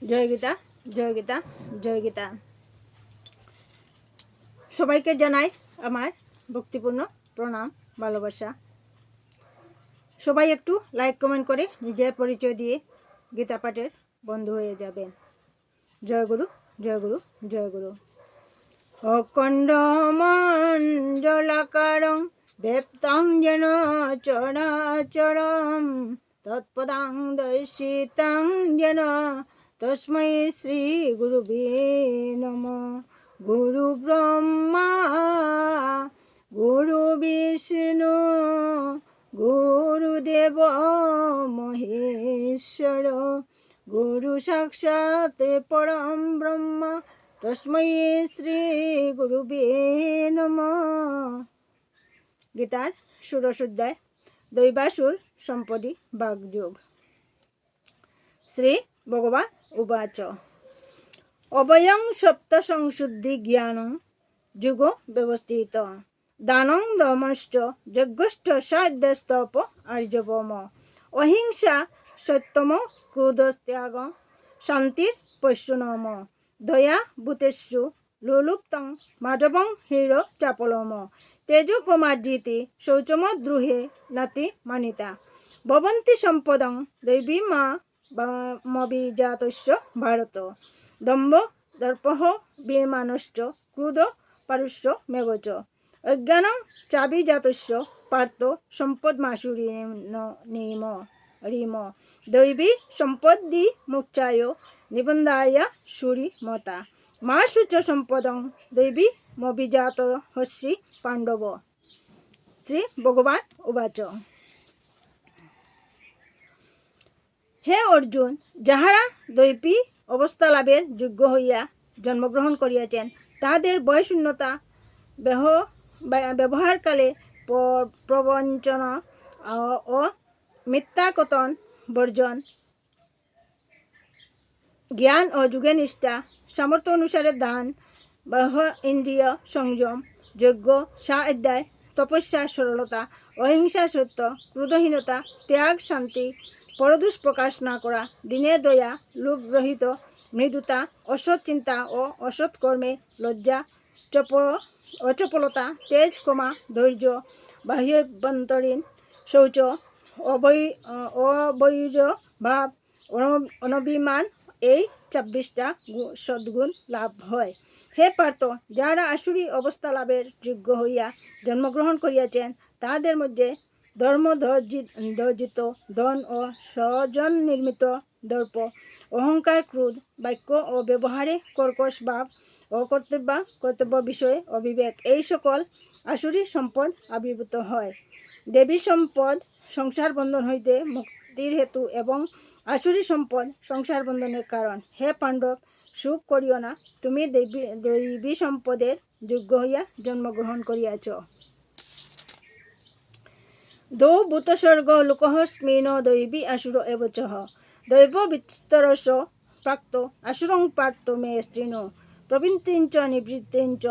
জয় গীতা, জয় গীতা, জয় গীতা। সবাইকে জানাই আমার ভক্তিপূর্ণ প্রণাম, ভালোবাসা। সবাই একটু লাইক কমেন্ট করে নিজের পরিচয় দিয়ে গীতা পাঠের বন্ধু হয়ে যাবেন। জয় গুরু, জয় গুরু, জয় গুরু। অখণ্ড মণ্ডলাকারং ব্যপ্তং যেন চরাচরম তৎপদাং দর্শিতাং যেন তস্मै শ্রী গুরুবে নমঃ। গুরু ব্রহ্মা গুরু বিষ্ণু গুরুদেব মহেশ্বর গুরু সাক্ষাৎ পরম ব্রহ্ম তস্मै শ্রী গুরুবে নমঃ। গীতার ষোড়শ অধ্যায় দৈবাসুর সম্পদী বাগযোগ। শ্রী ভগবান উবাচ অভয়ং সপ্ত সংশুদ্ধি জ্ঞানং যুগ ব্যবস্থিত দানং দমশ্চ যজ্ঞশ্চ সাধ্যস্তপ আর্যবম অহিংসা সত্যম ক্রোধস্ত্যাগ শান্তির পৈশ্যনম দয়া ভূতেষু লোলুপ্তং মাধবং হীর চাপলম তেজকুমার্জিতি শৌচমদ্রুহে নাতি মানিতা ভবন্তি সম্পদং দৈবী মা মবিজাতস্য ভারত দম্ভ দর্পহ বিমানশ্চ ক্রোধ পারুষ্য মেবচ অজ্ঞানং চাবিজাতস্য পার্থ সম্পদমাসুরি নিম রিম দৈবী সম্পদ্দি মুচ্চায় নিবন্ধায় সুরি মতা মা শুচ সম্পদং দৈবী মবিজাত হস্যি পাণ্ডব। শ্রী ভগবান উবাচ হে অর্জুন, যাহারা দৈবী অবস্থা লাভের যোগ্য হইয়া জন্মগ্রহণ করিয়াছেন তাহাদের বয়শূন্যতা ব্যবহারকালে প্রবঞ্চনা ও মিথ্যাকথন বর্জন, জ্ঞান ও যুগে নিষ্ঠা, সামর্থ্য অনুসারে দান, বাহ্য ইন্দ্রিয় সংযম, যজ্ঞ, স্বাধ্যায়, তপস্যা, সরলতা, অহিংসা, সত্য, ক্রোধহীনতা, ত্যাগ, শান্তি, পরদোষ প্রকাশ না করা, দিনে দয়া, লোভরহিত, মৃদুতা, অসৎ চিন্তা ও অসৎ কর্মে লজ্জা, অচপলতা, তেজ, ক্ষমা, ধৈর্য, বাহ্যাভ্যন্তরীণ শৌচ, অবৈর ভাব, অনভিমান, এই 26টা সদ্গুণ লাভ হয়। হে পার্থ, যারা আসুরি অবস্থা লাভের যোগ্য হইয়া জন্মগ্রহণ করিয়াছেন তাহাদের মধ্যে ধর্মধ্বজিত ধন ও স্বজন নির্মিত দর্প, অহংকার, ক্রোধ, বাক্য ও ব্যবহারে কর্কশ ভাব, কর্তব্য বিষয়ে অবিবেক, এই সকল আসুরি সম্পদ আবির্ভূত হয়। দেবী সম্পদ সংসার বন্ধন হইতে মুক্তির হেতু এবং আসুরি সম্পদ সংসার বন্ধনের কারণ। হে পাণ্ডব, সুখ করিও না, তুমি দৈবী সম্পদের যোগ্য হইয়া জন্মগ্রহণ করিয়াছ। দৌ ভূতস্বর্গ লোকস্মিন দৈবী আসুর এবচ দৈব বিস্তরস প্রাক্ত আসুরং পার্থ মে স্ত্রীণ প্রবৃত্তিঞ্চ নিবৃত্তিঞ্চ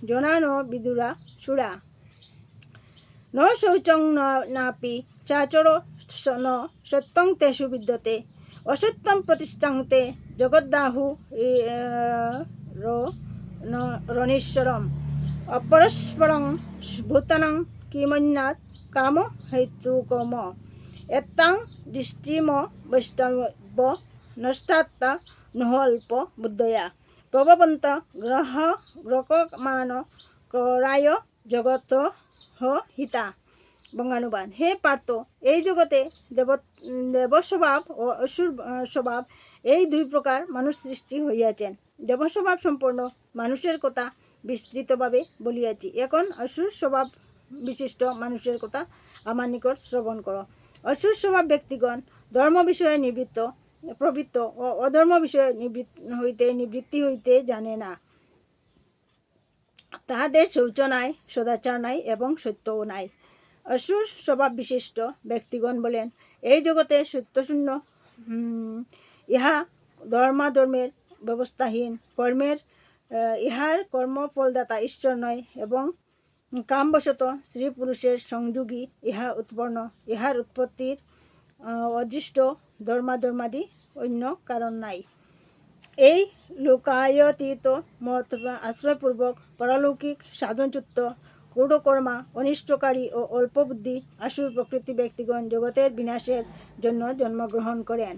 জনান বিদুরা সুরা ন শৌচং নাপি চাচর ন সত্যং তেষু বিদ্যতে অসত্যং প্রতিষ্ঠান্তে জগদ্দাহু রণীশ্বরম অপরস্পরং ভূতানাং কিমন্যাৎ কাম হেতুকম এত্তাং দৃষ্টিম বৈষ্ণব নষ্টাত্তা নহল্প বুদ্ধয়া প্রভবন্ত গ্রহমান করায় জগত হিতা। বঙ্গানুবাদ। হে পার্থ, এই জগতে দেবস্বভাব ও অসুর স্বভাব এই দুই প্রকার মানুষ সৃষ্টি হইয়াছেন। দেবস্বভাব সম্পন্ন মানুষের কথা বিস্তৃতভাবে বলিয়াছি, এখন অসুর স্বভাব বিশিষ্ট মানুষের কথা আমার নিকট শ্রবণ করো। অসুর স্বভাব ব্যক্তিগণ ধর্ম বিষয়ে প্রবৃত্ত ও অধর্ম বিষয়ে নিবৃত্তি হইতে জানে না। তাহাদের শৌচ নাই, সদাচার নাই এবং সত্যও নাই। অসুর স্বভাব বিশিষ্ট ব্যক্তিগণ বলেন, এই জগতে সত্যশূন্য, ইহা ধর্মাধর্মের ব্যবস্থাহীন, ইহার কর্মফলদাতা ঈশ্বর নয় এবং কামবশত স্ত্রী পুরুষের সংযোগী ইহা উৎপন্ন, ইহার উৎপত্তির অদৃষ্ট ধর্মাধর্মাদি অন্য কারণ নাই। এই লোকায়তীত মত আশ্রয়পূর্বক পারলৌকিক সাধনযুক্ত ক্রূঢ়কর্মা অনিষ্টকারী ও অল্প বুদ্ধি আসুর প্রকৃতি ব্যক্তিগণ জগতের বিনাশের জন্য জন্মগ্রহণ করেন।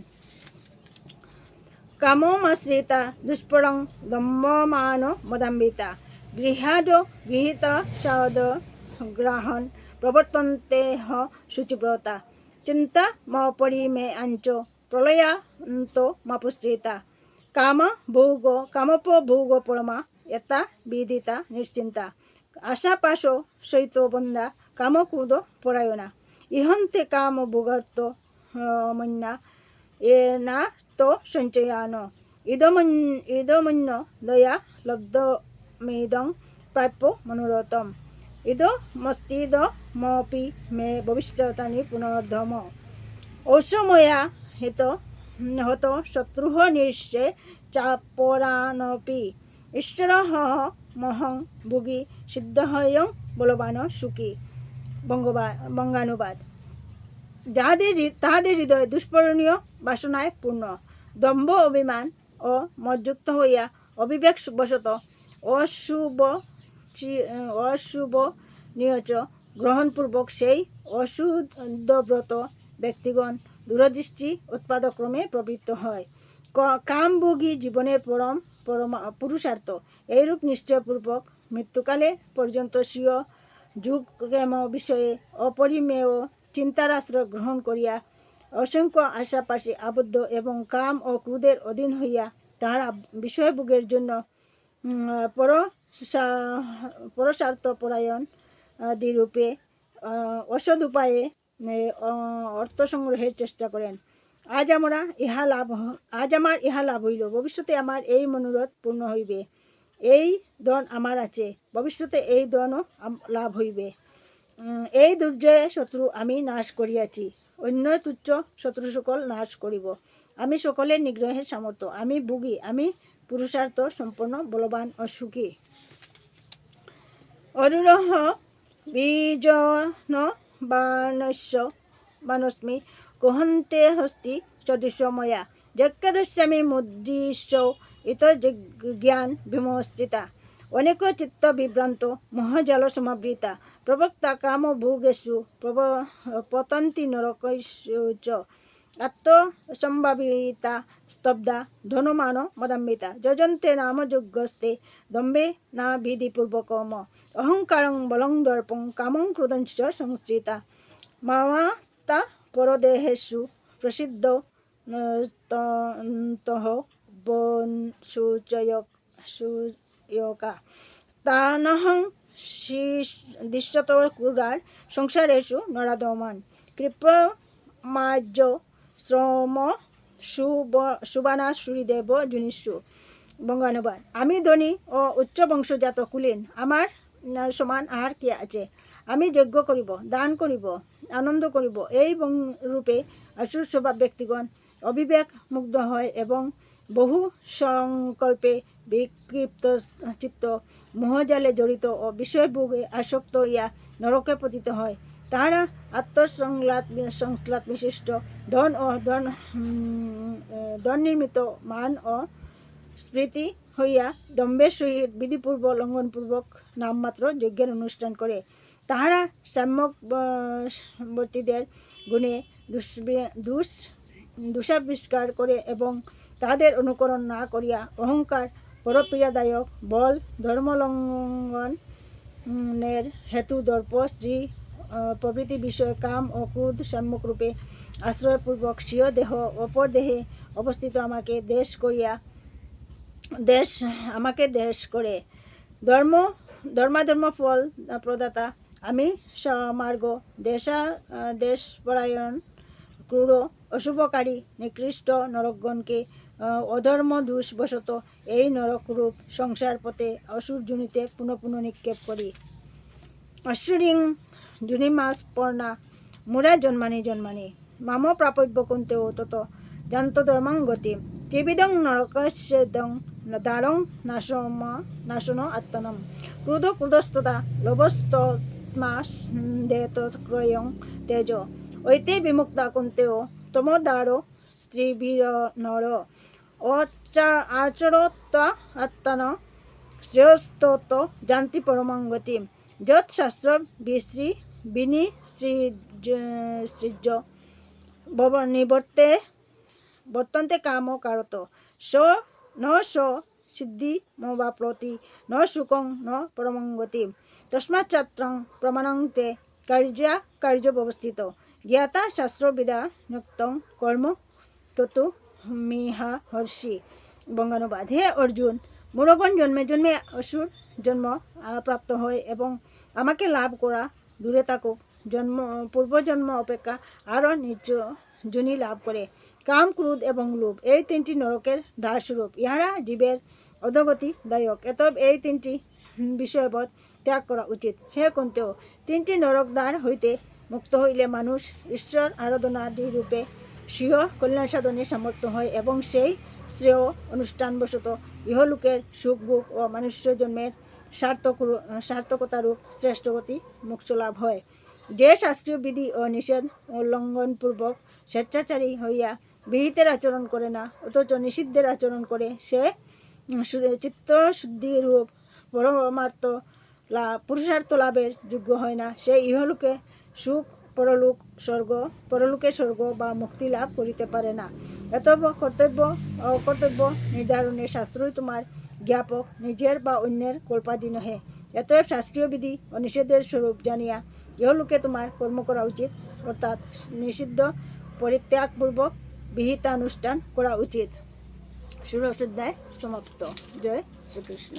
কামমাশ্রিতা দুষ্পরং দম্ভমান মদাম্বিতা গৃহাদ গৃহীত সাদ গ্রহণ প্রবর্তন্তে শুচিব্রতা চিন্তা মপরিমে আঞ্চ প্রলয়ান্ত মাপুশ্রিতা কামোপভোগ পরমা এতা বিদিতা নিশ্চিন্তা আশাপাশ শৈতবন্দা কামক্রোধ পরায়ণা ইহন্তে কাম ভোগার্থ মন্যা এ না তো সঞ্চয়ান ইদমন্য দয়া লব্ধমেদং প্রাপ্য মনোরথম ইদমস্তিদমপি মে ভবিষ্যতানি পুনর্ধম ঔষময়া হত শত্রুঃ নির্ষে চাপরানপি ঈশ্বরঃ মহং ভোগী সিদ্ধহয়ং বলবান সুখী। বঙ্গানুবাদ। তাহাদের হৃদয় দুষ্পরণীয় বাসনায় পূর্ণ, দম্ভ অভিমান ও মদযুক্ত হইয়া অবিবেকবশত অশুভ নিয়চ গ্রহণপূর্বক সেই অশুদ্ধব্রত ব্যক্তিগণ দূরদৃষ্টি উৎপাদক্রমে প্রবৃত্ত হয়। কামভোগী জীবনের পরম পুরুষার্থ এইরূপ নিশ্চয়পূর্বক মৃত্যুকালে পর্যন্ত স্বীয় যুগক্ষেম বিষয়ে অপরিমেয় চিন্তার আশ্রয় গ্রহণ করিয়া অসংখ্য আশাপাশে আবদ্ধ এবং কাম ও ক্রোধের অধীন হইয়া তাহারা বিষয়ভোগের জন্য পরস্বার্থপরায়ণ দ্বিরূপে অসৎ উপায়ে অর্থ সংগ্রহের চেষ্টা করেন। আজ আমার ইহা লাভ হইল, ভবিষ্যতে আমার এই মনোরথ পূর্ণ হইবে। এই ধন আমার আছে, ভবিষ্যতে এই ধনও লাভ হইবে। এই দুর্জয়ে শত্রু আমি নাশ করিয়াছি, অন্য তুচ্ছ শত্রু সকল নাশ করিব। আমি সকলের নিগ্রহের সামর্থ্য, আমি ভোগী, আমি পুরুষার্থ সম্পন্ন, বলবান ও সুখী। অরুরহ বীজন বানস্মি কুহন্তে হস্তি সদৃশময়া যজ্ঞদস্যামি মুদ্রিশ্য ইত জ্ঞান বিমোচিতা অনেক চিত্ত বিভ্রান্ত মোহজাল সমাবৃতা প্রবক্তা কামভোগেষু পতন্তি নরকৈষু চ আত্মসম্ভাবিতা স্তব্ধা ধনুমান মদাম্বিতা যজন্তে নাম যজ্ঞস্তে দম্বে না বিধিপূর্বকম অহংকারং বলং দর্পং কামং ক্রোধঞ্চ সংশ্রিতা মামাতা পরদেহেষু প্রসিদ্ধ তহ সুচয়কা তানহং দৃশ্যত ক্রূরার সংসারেষু নরাদমান কৃপমাজ্য শ্রম সুবানাসুরিদেব জুনিষু। বঙ্গানুবাদ। আমি ধনী ও উচ্চ বংশজাত কুলীন, আমার সমান আর কে আছে? আমি যজ্ঞ করিব, দান করিব, আনন্দ করিব। এই রূপে আসুর স্বভাব ব্যক্তিগণ অবিবেক মুগ্ধ হয় এবং বহু সংকল্পে বিক্ষিপ্ত চিত্ত মোহজালে জড়িত ও বিষয়ভোগে আসক্ত হইয়া নরকে পতিত হয়। তাহারা আত্মসংলাত বিশিষ্ট ধন ও ধন নির্মিত মান ও স্মৃতি হইয়া দম্ভের সহিত বিধিপূর্ব লঙ্ঘনপূর্বক নামমাত্র যজ্ঞের অনুষ্ঠান করে। তাহারা সাম্যবর্তীদের গুণে দোষাবিষ্কার করে এবং তাদের অনুকরণ না করিয়া অহংকার, পরপীড়াদায়ক বল, ধর্মলঙ্ঘনের হেতু দর্প, স্ত্রী প্রভৃতি বিষয়, কাম ও ক্রোধ সম্মুখরূপে আশ্রয়পূর্বক স্বীয় দেহ অপর দেহে অবস্থিত আমাকে দেশ করে। ধর্মাধর্ম ফল প্রদাতা আমি সমার্গ দেশপরায়ণ ক্রূর অশুভকারী নিকৃষ্ট নরকগণকে অধর্ম দোষবশত এই নরকরূপ সংসার পথে অসুর জুনিতে পুনঃ পুনঃ নিক্ষেপ করি। অসুরিং জুনিমাস পর্ণা মুরা জন্মানি মাম প্রাপব্য কুন্তেও তত জান্ত ধর্মাং গতিম ত্রিবিদং নরকস্যেদং দারং নাশন আত্মনম ক্রোধস্তদা লোভস্তমাস্দেতক্রয়ং তেজ ঐতে বিমুক্তা কুন্তেও তমোদারো স্ত্রীবীর নর আচরত আত্মন শ্রেয়স্তত জানতি পরমাঙ্গতি যৎ শাস্ত্র বিশ্রী সৃজ্য নিবর্তে বর্তন্তে কাম কারত স ন স সিদ্ধি মোবাপ্রতি ন সুখং ন পরমঙ্গতি তস্মাচ্ছাত্রং প্রমাণন্তে কার্য ব্যবস্থিত জ্ঞাতা শাস্ত্রবিদা নিক্তং কর্ম ততু মিহা হর্ষি। বঙ্গানুবাদ: হে অর্জুন, মূঢ়গণ জন্মে জন্মে অসুর জন্ম প্রাপ্ত হয় এবং আমাকে লাভ করা দূরে থাকুক, পূর্বজন্ম অপেক্ষা আরও নিচ যোনি লাভ করে। কাম, ক্রোধ এবং লোভ এই তিনটি নরকের দ্বারস্বরূপ। ইহারা জীবের অধোগতি দায়ক। অতএব এই তিনটি বিষয়বোধ ত্যাগ করা উচিত। হে কুন্তেয়, তিনটি নরক দ্বার হইতে মুক্ত হইলে মানুষ ঈশ্বর আরাধনাদি রূপে স্বীয় কল্যাণ সাধনে সামর্থ্য হয় এবং সেই শ্রেয় অনুষ্ঠানবশত ইহলোকের সুখ ভোগ ও মনুষ্য জন্মের সার্থকতারূপ শ্রেষ্ঠ গতি মোক্ষ লাভ হয়। যে শাস্ত্রীয় বিধি ও নিষেধ উল্লঙ্ঘনপূর্বক স্বেচ্ছাচারী হইয়া বিহিতের আচরণ করে না, অথচ নিষিদ্ধের আচরণ করে, সে চিত্তশুদ্ধিরূপ পুরুষার্থ লাভের যোগ্য হয় না। সে ইহলোকে সুখ, পরলোকে স্বর্গ বা মুক্তি লাভ করিতে পারে না। অতএব কর্তব্য অকর্তব্য নির্ধারণে শাস্ত্রই তোমার জ্ঞাপক, নিজের বা অন্যের কল্পাদি নহে। অতএব শাস্ত্রীয় বিধি ও নিষেধের স্বরূপ জানিয়া ইহলোকে তোমার কর্ম করা উচিত, অর্থাৎ নিষিদ্ধ পরিত্যাগপূর্বক বিহিতানুষ্ঠান করা উচিত। ষোড়শ অধ্যায় সমাপ্ত। জয় শ্রীকৃষ্ণ।